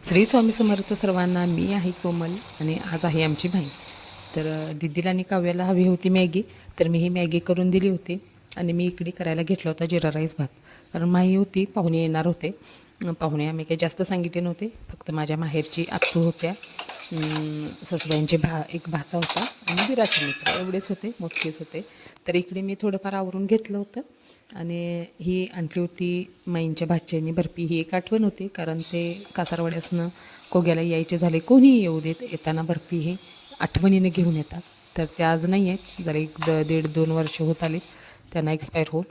श्री स्वामी समर्थ सर्वांना. मी आहे कोमल आणि आज आहे आमची माई. तर दीदीला आणि काव्याला हवी होती मॅगी, तर मी ही मॅगी करून दिली होती. आणि मी इकडे करायला घेतला होता जिरा राईस भात, कारण माई होती, पाहुणे येणार होते. पाहुणे आम्ही काही जास्त सांगितले नव्हते, फक्त माझ्या माहेरची आत्तू होत्या, सासूबाईंचे एक भाचा होता आणि दिराचे मित्र एवढेच होते, मोजकेच होते. तर इकडे मी थोडंफार आवरून घेतलं होतं. आणि ही आणली होती माईंच्या भाच्यानी बर्फी. ही एक आठवण होती, कारण ते कासारवाड्यासनं कोग्याला यायचे झाले, कोणीही येऊ देत, येताना बर्फी ही आठवणीनं घेऊन येतात. तर ते आज नाही आहेत, जरा एक 1.5-2 वर्ष होत आले त्यांना एक्सपायर होऊन.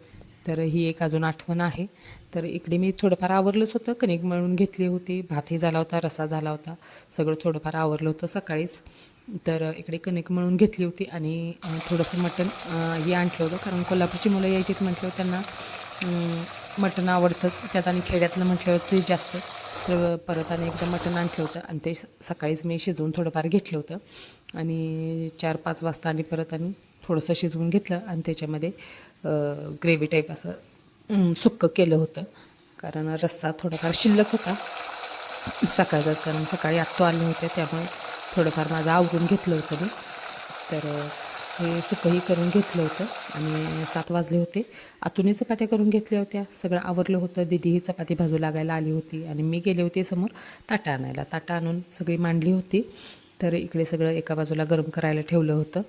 तर ही एक अजून आठवण आहे. तर इकडे मी थोडंफार आवरलंच होतं, कणिक मळून घेतली होती, भातही झाला होता, रस्सा झाला होता, सगळं थोडंफार आवरलं होतं सकाळीच. तर इकडे कणिक मळून घेतली होती आणि थोडंसं मटण हे आणलं होतं, कारण कोल्हापूरची मुलं यायचीत म्हटल्यावर त्यांना मटण आवडतंच, त्यात आणि खेड्यातलं म्हटल्यावर ते जास्त. तर परत आणि एकदा मटण आणलं होतं आणि ते सकाळीच मी शिजवून थोडंफार घेतलं होतं. आणि 4-5 वाजता आणि परत आणि थोडंसं शिजवून घेतलं आणि त्याच्यामध्ये ग्रेव्ही टाईप असं सुक्कं केलं होतं, कारण रस्सा थोडाफार शिल्लक होता सकाळचाच, कारण सकाळी आत्तो आले होते, त्यामुळे थोडंफार माझं आवरून घेतलं होतं मी. तर हे सुकंही करून घेतलं होतं आणि 7 वाजले होते. आतूनही चपात्या करून घेतल्या होत्या, सगळं आवरलं होतं. दीदी ही चपाती भाजू लागायला आली होती आणि मी गेले होते समोर ताटं आणायला. ताटं आणून सगळी मांडली होती. तर इकडे सगळं एका बाजूला गरम करायला ठेवलं होतं,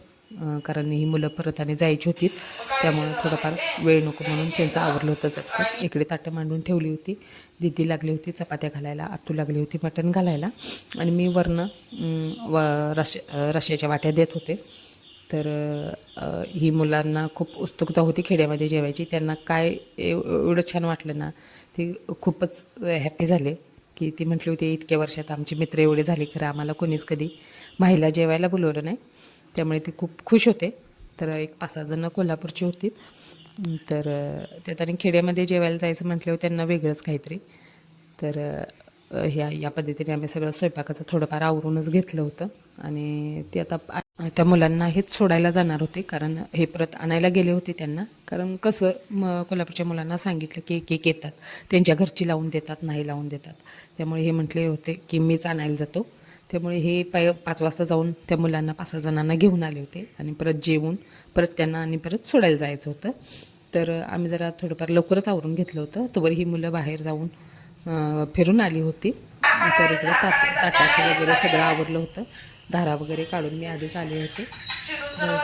कारण ही मुलं परत आणि जायची होती, त्यामुळं थोडंफार वेळ नको म्हणून त्यांचं आवरलं होतं चटकन. इकडे ताटं मांडून ठेवली होती. दीदी लागली होती चपात्या घालायला, आत्तू लागली होती मटण घालायला आणि मी वरनं रश्श्याच्या वाट्या देत होते. तर ही मुलांना खूप उत्सुकता होती खेड्यामध्ये जेवायची. त्यांना काय एवढं छान वाटलं ना, ते खूपच हॅपी झाले, की ती म्हटली होती इतक्या वर्षात आमचे मित्र एवढे झाले, खरं आम्हाला कोणीच कधी माहीला जेवायला बोलवलं नाही. त्यामुळे ते खूप खुश होते. तर एक 5-6 जणं कोल्हापूरची होती. तर त्यात आणि खेड्यामध्ये जेवायला जायचं म्हटल्यावर त्यांना वेगळंच काहीतरी. तर या पद्धतीने आम्ही सगळं स्वयंपाकाचं थोडंफार आवरूनच घेतलं होतं. आणि ते आता त्या मुलांना हेच सोडायला जाणार होते, कारण हे परत आणायला गेले होते त्यांना. कारण कसं कोल्हापूरच्या मुलांना सांगितलं की एक येतात, त्यांच्या घरची लावून देतात, नाही लावून देतात. त्यामुळे हे म्हटले होते की मीच आणायला जातो. त्यामुळे हे 5 वाजता जाऊन त्या मुलांना 5-6 जणांना घेऊन आले होते आणि परत जेवून परत त्यांना आणि परत सोडायला जायचं होतं. तर आम्ही जरा थोडंफार लवकरच आवरून घेतलं होतं, तोवर ही मुलं बाहेर जाऊन फिरून आली होती. तर इकडे ताटाचं वगैरे सगळं आवरलं होतं, धारा वगैरे काढून मी आधीच आले होते.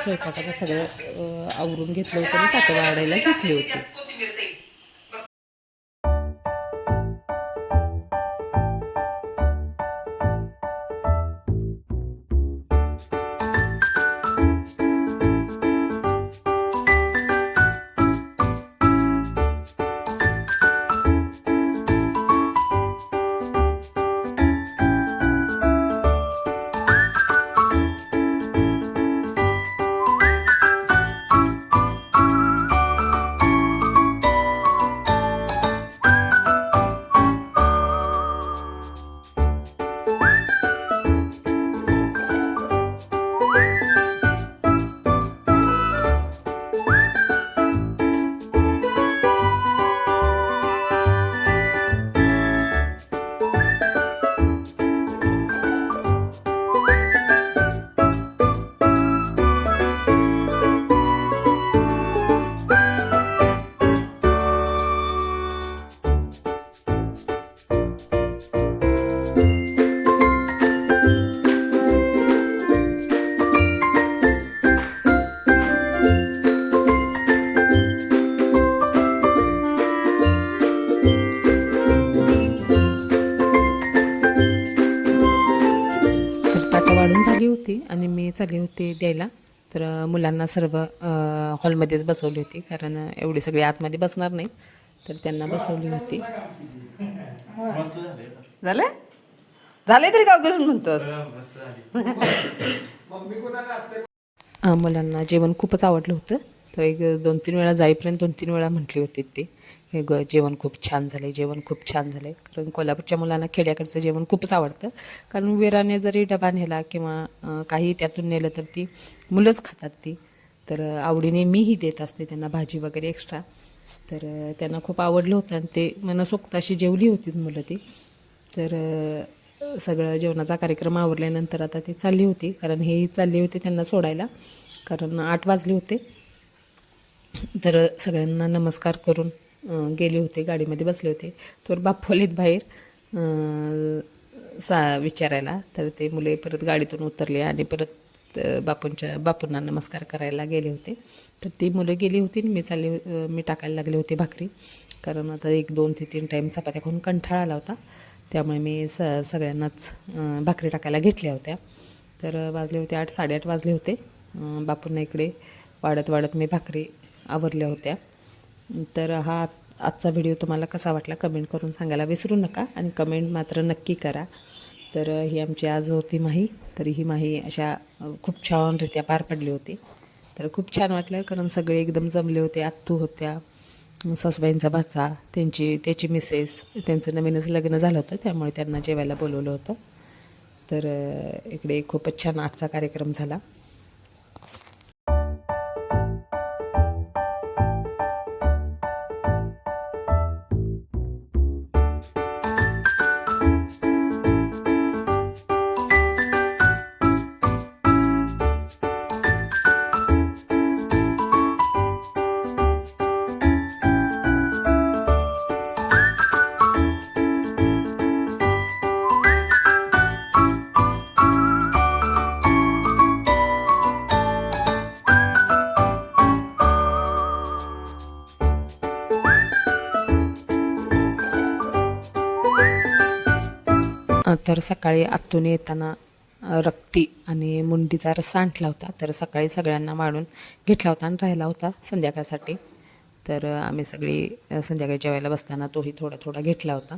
स्वयंपाकाचं सगळं आवरून घेतलं होतं आणि ताटं वाढायला घेतली होती. वाढून झाली होती आणि मी चालली होते द्यायला. तर मुलांना सर्व हॉलमध्येच बसवली होती, कारण एवढे सगळे आतमध्ये बसणार नाहीत, तर त्यांना बसवली होती. झालं झालंय तरी गाव कसं म्हणतोस. मुलांना जेवण खूपच आवडलं होतं. तर एक 2-3 वेळा जाईपर्यंत 2-3 वेळा म्हटली होती ते, हे जेवण खूप छान झालं आहे, जेवण खूप छान झालं आहे. कारण कोल्हापूरच्या मुलांना खेड्याकडचं जेवण खूपच आवडतं, कारण वेराने जरी डबा नेला किंवा काही त्यातून नेलं तर ती मुलंच खातात ती. तर आवडीने मीही देत असते त्यांना भाजी वगैरे एक्स्ट्रा. तर त्यांना खूप आवडलं होतं आणि ते मनसोक्त अशी जेवली होती मुलं ती. तर सगळं जेवणाचा कार्यक्रम आवरल्यानंतर आता ती चालली होती, कारण हेही चालली होती त्यांना सोडायला, कारण 8 वाजले होते. तर सगळ्यांना नमस्कार करून गेले होते, गाडीमध्ये बसले होते. तर बाप्पू आलेत बाहेर विचारायला. तर ते मुले परत गाडीतून उतरले आणि परत बापूंना नमस्कार करायला गेले होते. तर ती मुलं गेली होती आणि मी टाकायला लागले होते भाकरी, कारण आता 1 2 ते 3 टाईम चपात्या खाऊन कंटाळा आला होता. त्यामुळे मी सगळ्यांनाच भाकरी टाकायला घेतल्या होत्या. तर वाजले होते 8 8:30 वाजले होते. बापूंना इकडे वाढत वाढत मी भाकरी आवरल्या होत्या. तर हा आजचा व्हिडिओ तुम्हाला कसा वाटला कमेंट करून सांगायला विसरू नका, आणि कमेंट मात्र नक्की करा. तर ही आमची आज होती माही. तर ही माही अशा खूप छानरित्या पार पडली होती. तर खूप छान वाटलं, कारण सगळे एकदम जमले होते. आत्तू होत्या, सासूबाईंचा भाचा, त्याची मिसेस, त्यांचं नवीनच लग्न झालं होतं, त्यामुळे त्यांना जेवायला बोलवलं होतं. तर इकडे खूपच छान आजचा कार्यक्रम झाला. तर सकाळी आत्तूने येताना रक्ती आणि मुंडीचा रस्सा आणला होता. तर सकाळी सगळ्यांना वाढून घेतला होता आणि राहिला होता संध्याकाळसाठी. तर आम्ही सगळी संध्याकाळी जेवायला बसताना तोही थोडा थोडा घेतला होता.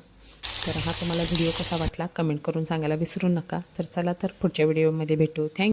तर हा तुम्हाला व्हिडिओ कसा वाटला कमेंट करून सांगायला विसरू नका. तर चला, तर पुढच्या व्हिडिओमध्ये भेटू. थँक्यू.